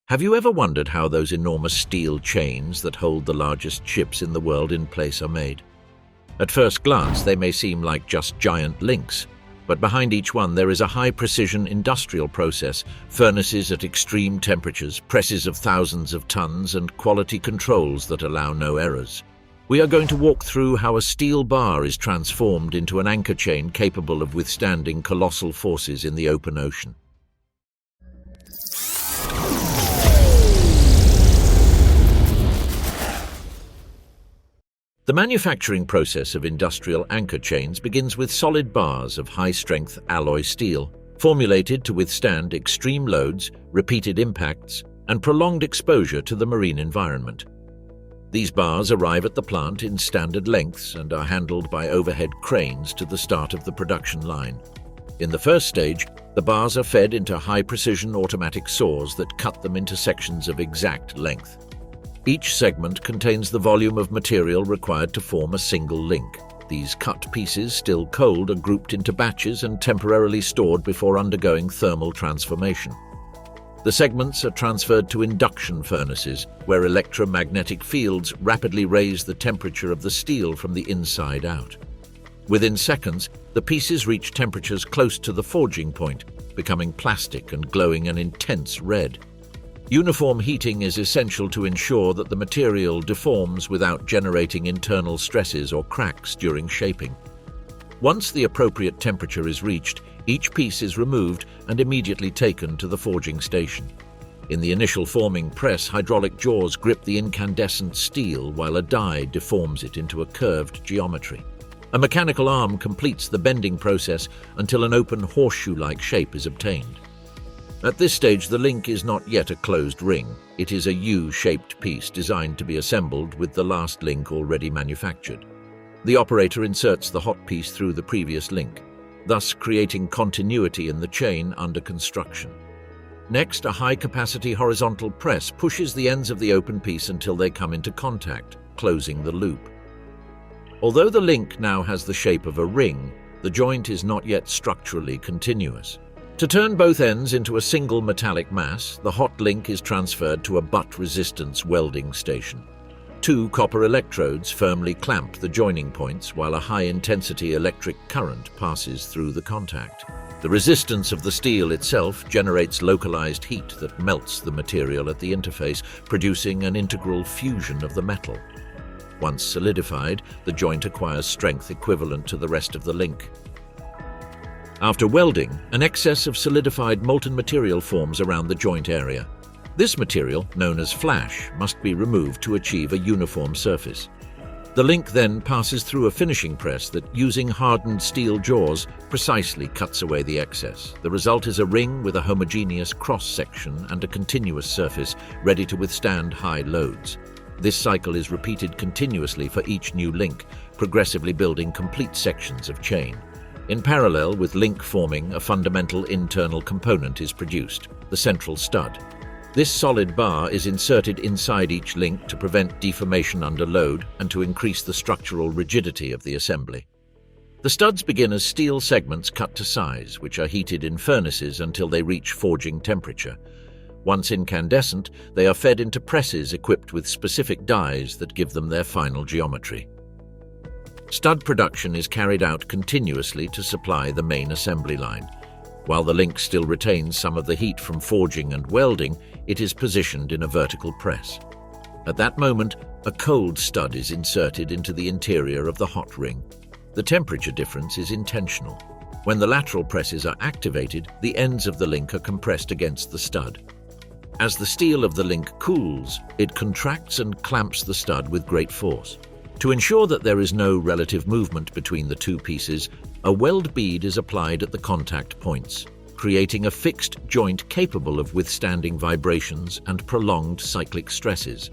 Have you ever wondered how those enormous steel chains that hold the largest ships in the world in place are made? At first glance, they may seem like just giant links, but behind each one there is a high-precision industrial process, furnaces at extreme temperatures, presses of thousands of tons, and quality controls that allow no errors. We are going to walk through how a steel bar is transformed into an anchor chain capable of withstanding colossal forces in the open ocean. The manufacturing process of industrial anchor chains begins with solid bars of high-strength alloy steel, formulated to withstand extreme loads, repeated impacts, and prolonged exposure to the marine environment. These bars arrive at the plant in standard lengths and are handled by overhead cranes to the start of the production line. In the first stage, the bars are fed into high-precision automatic saws that cut them into sections of exact length. Each segment contains the volume of material required to form a single link. These cut pieces, still cold, are grouped into batches and temporarily stored before undergoing thermal transformation. The segments are transferred to induction furnaces, where electromagnetic fields rapidly raise the temperature of the steel from the inside out. Within seconds, the pieces reach temperatures close to the forging point, becoming plastic and glowing an intense red. Uniform heating is essential to ensure that the material deforms without generating internal stresses or cracks during shaping. Once the appropriate temperature is reached, each piece is removed and immediately taken to the forging station. In the initial forming press, hydraulic jaws grip the incandescent steel while a die deforms it into a curved geometry. A mechanical arm completes the bending process until an open horseshoe-like shape is obtained. At this stage, the link is not yet a closed ring. It is a U-shaped piece designed to be assembled with the last link already manufactured. The operator inserts the hot piece through the previous link, thus creating continuity in the chain under construction. Next, a high-capacity horizontal press pushes the ends of the open piece until they come into contact, closing the loop. Although the link now has the shape of a ring, the joint is not yet structurally continuous. To turn both ends into a single metallic mass, the hot link is transferred to a butt-resistance welding station. Two copper electrodes firmly clamp the joining points while a high-intensity electric current passes through the contact. The resistance of the steel itself generates localized heat that melts the material at the interface, producing an integral fusion of the metal. Once solidified, the joint acquires strength equivalent to the rest of the link. After welding, an excess of solidified molten material forms around the joint area. This material, known as flash, must be removed to achieve a uniform surface. The link then passes through a finishing press that, using hardened steel jaws, precisely cuts away the excess. The result is a ring with a homogeneous cross-section and a continuous surface, ready to withstand high loads. This cycle is repeated continuously for each new link, progressively building complete sections of chain. In parallel with link forming, a fundamental internal component is produced, the central stud. This solid bar is inserted inside each link to prevent deformation under load and to increase the structural rigidity of the assembly. The studs begin as steel segments cut to size, which are heated in furnaces until they reach forging temperature. Once incandescent, they are fed into presses equipped with specific dies that give them their final geometry. Stud production is carried out continuously to supply the main assembly line. While the link still retains some of the heat from forging and welding, it is positioned in a vertical press. At that moment, a cold stud is inserted into the interior of the hot ring. The temperature difference is intentional. When the lateral presses are activated, the ends of the link are compressed against the stud. As the steel of the link cools, it contracts and clamps the stud with great force. To ensure that there is no relative movement between the two pieces, a weld bead is applied at the contact points, creating a fixed joint capable of withstanding vibrations and prolonged cyclic stresses.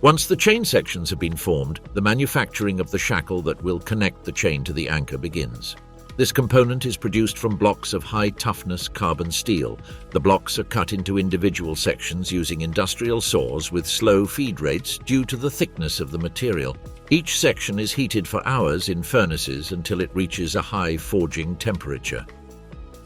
Once the chain sections have been formed, the manufacturing of the shackle that will connect the chain to the anchor begins. This component is produced from blocks of high-toughness carbon steel. The blocks are cut into individual sections using industrial saws with slow feed rates due to the thickness of the material. Each section is heated for hours in furnaces until it reaches a high forging temperature.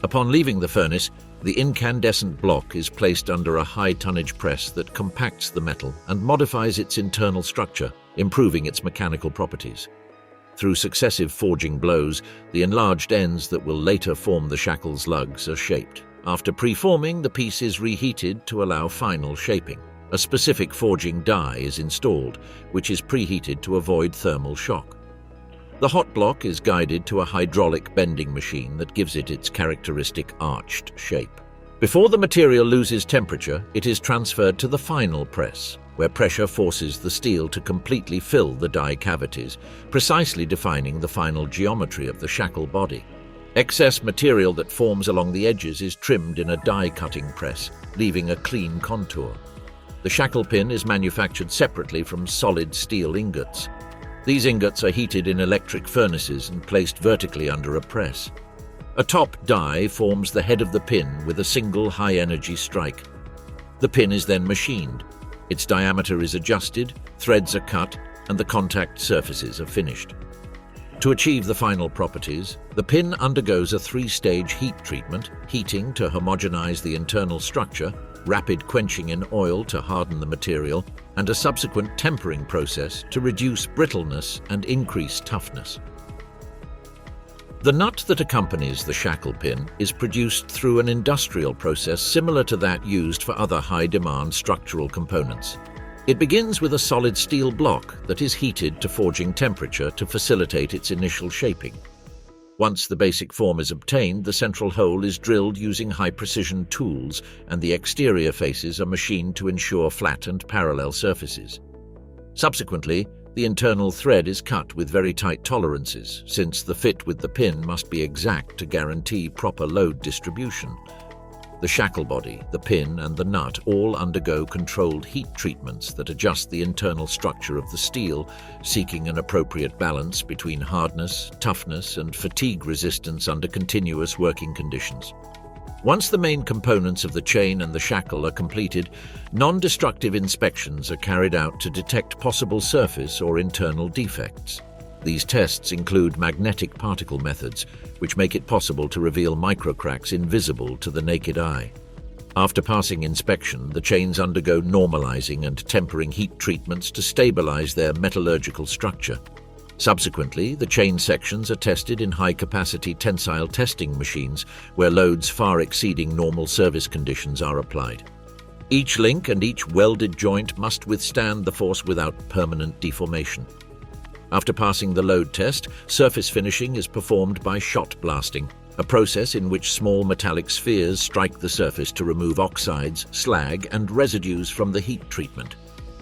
Upon leaving the furnace, The incandescent block is placed under a high-tonnage press that compacts the metal and modifies its internal structure, improving its mechanical properties. Through successive forging blows, the enlarged ends that will later form the shackle's lugs are shaped. After preforming, the piece is reheated to allow final shaping. A specific forging die is installed, which is preheated to avoid thermal shock. The hot block is guided to a hydraulic bending machine that gives it its characteristic arched shape. Before the material loses temperature, it is transferred to the final press, where pressure forces the steel to completely fill the die cavities, precisely defining the final geometry of the shackle body. Excess material that forms along the edges is trimmed in a die-cutting press, leaving a clean contour. The shackle pin is manufactured separately from solid steel ingots. These ingots are heated in electric furnaces and placed vertically under a press. A top die forms the head of the pin with a single high-energy strike. The pin is then machined. Its diameter is adjusted, threads are cut, and the contact surfaces are finished. To achieve the final properties, the pin undergoes a 3-stage heat treatment: heating to homogenize the internal structure, rapid quenching in oil to harden the material, and a subsequent tempering process to reduce brittleness and increase toughness. The nut that accompanies the shackle pin is produced through an industrial process similar to that used for other high-demand structural components. It begins with a solid steel block that is heated to forging temperature to facilitate its initial shaping. Once the basic form is obtained, the central hole is drilled using high-precision tools, and the exterior faces are machined to ensure flat and parallel surfaces. Subsequently, the internal thread is cut with very tight tolerances, since the fit with the pin must be exact to guarantee proper load distribution. The shackle body, the pin, and the nut all undergo controlled heat treatments that adjust the internal structure of the steel, seeking an appropriate balance between hardness, toughness, and fatigue resistance under continuous working conditions. Once the main components of the chain and the shackle are completed, non-destructive inspections are carried out to detect possible surface or internal defects. These tests include magnetic particle methods, which make it possible to reveal microcracks invisible to the naked eye. After passing inspection, the chains undergo normalizing and tempering heat treatments to stabilize their metallurgical structure. Subsequently, the chain sections are tested in high-capacity tensile testing machines, where loads far exceeding normal service conditions are applied. Each link and each welded joint must withstand the force without permanent deformation. After passing the load test, surface finishing is performed by shot blasting, a process in which small metallic spheres strike the surface to remove oxides, slag, and residues from the heat treatment.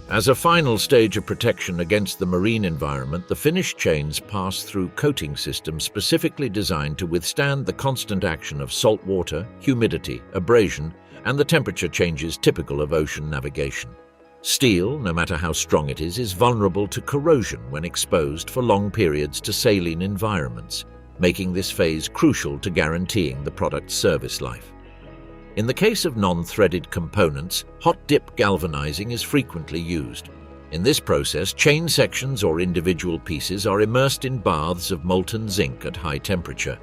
As a final stage of protection against the marine environment, the finished chains pass through coating systems specifically designed to withstand the constant action of salt water, humidity, abrasion, and the temperature changes typical of ocean navigation. Steel, no matter how strong it is vulnerable to corrosion when exposed for long periods to saline environments, making this phase crucial to guaranteeing the product's service life. In the case of non-threaded components, hot-dip galvanizing is frequently used. In this process, chain sections or individual pieces are immersed in baths of molten zinc at high temperature.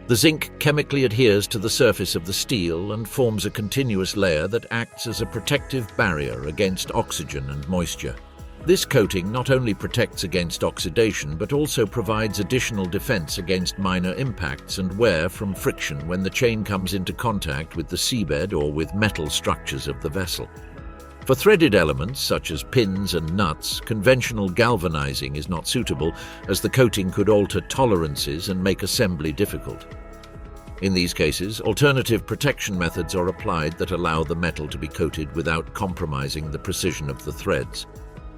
The zinc chemically adheres to the surface of the steel and forms a continuous layer that acts as a protective barrier against oxygen and moisture. This coating not only protects against oxidation but also provides additional defense against minor impacts and wear from friction when the chain comes into contact with the seabed or with metal structures of the vessel. For threaded elements such as pins and nuts, conventional galvanizing is not suitable, as the coating could alter tolerances and make assembly difficult. In these cases, alternative protection methods are applied that allow the metal to be coated without compromising the precision of the threads.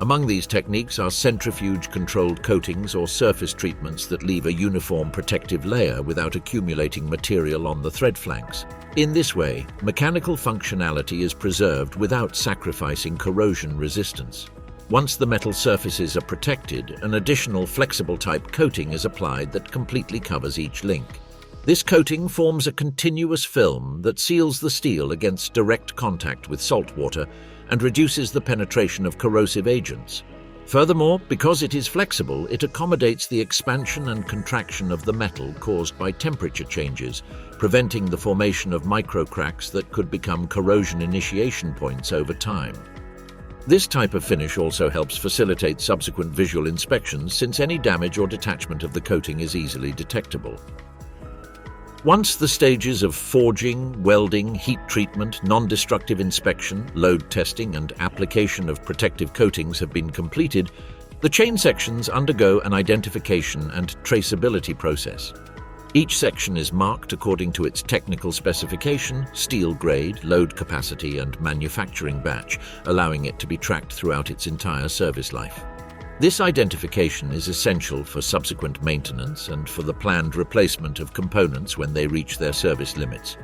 Among these techniques are centrifuge-controlled coatings or surface treatments that leave a uniform protective layer without accumulating material on the thread flanks. In this way, mechanical functionality is preserved without sacrificing corrosion resistance. Once the metal surfaces are protected, an additional flexible-type coating is applied that completely covers each link. This coating forms a continuous film that seals the steel against direct contact with salt water and reduces the penetration of corrosive agents. Furthermore, because it is flexible, it accommodates the expansion and contraction of the metal caused by temperature changes, preventing the formation of microcracks that could become corrosion initiation points over time. This type of finish also helps facilitate subsequent visual inspections since any damage or detachment of the coating is easily detectable. Once the stages of forging, welding, heat treatment, non-destructive inspection, load testing, and application of protective coatings have been completed, the chain sections undergo an identification and traceability process. Each section is marked according to its technical specification, steel grade, load capacity, and manufacturing batch, allowing it to be tracked throughout its entire service life. This identification is essential for subsequent maintenance and for the planned replacement of components when they reach their service limits.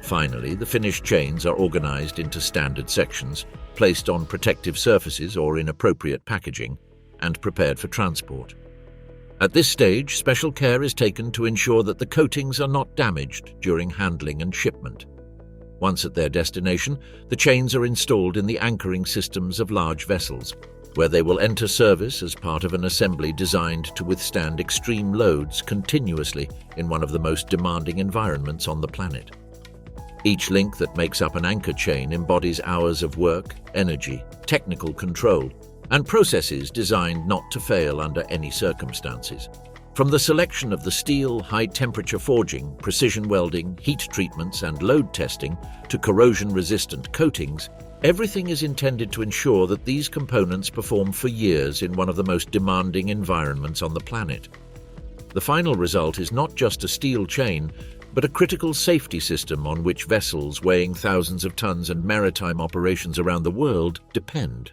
Finally, the finished chains are organized into standard sections, placed on protective surfaces or in appropriate packaging, and prepared for transport. At this stage, special care is taken to ensure that the coatings are not damaged during handling and shipment. Once at their destination, the chains are installed in the anchoring systems of large vessels, where they will enter service as part of an assembly designed to withstand extreme loads continuously in one of the most demanding environments on the planet. Each link that makes up an anchor chain embodies hours of work, energy, technical control, and processes designed not to fail under any circumstances. From the selection of the steel, high-temperature forging, precision welding, heat treatments, and load testing to corrosion-resistant coatings, everything is intended to ensure that these components perform for years in one of the most demanding environments on the planet. The final result is not just a steel chain, but a critical safety system on which vessels weighing thousands of tons and maritime operations around the world depend.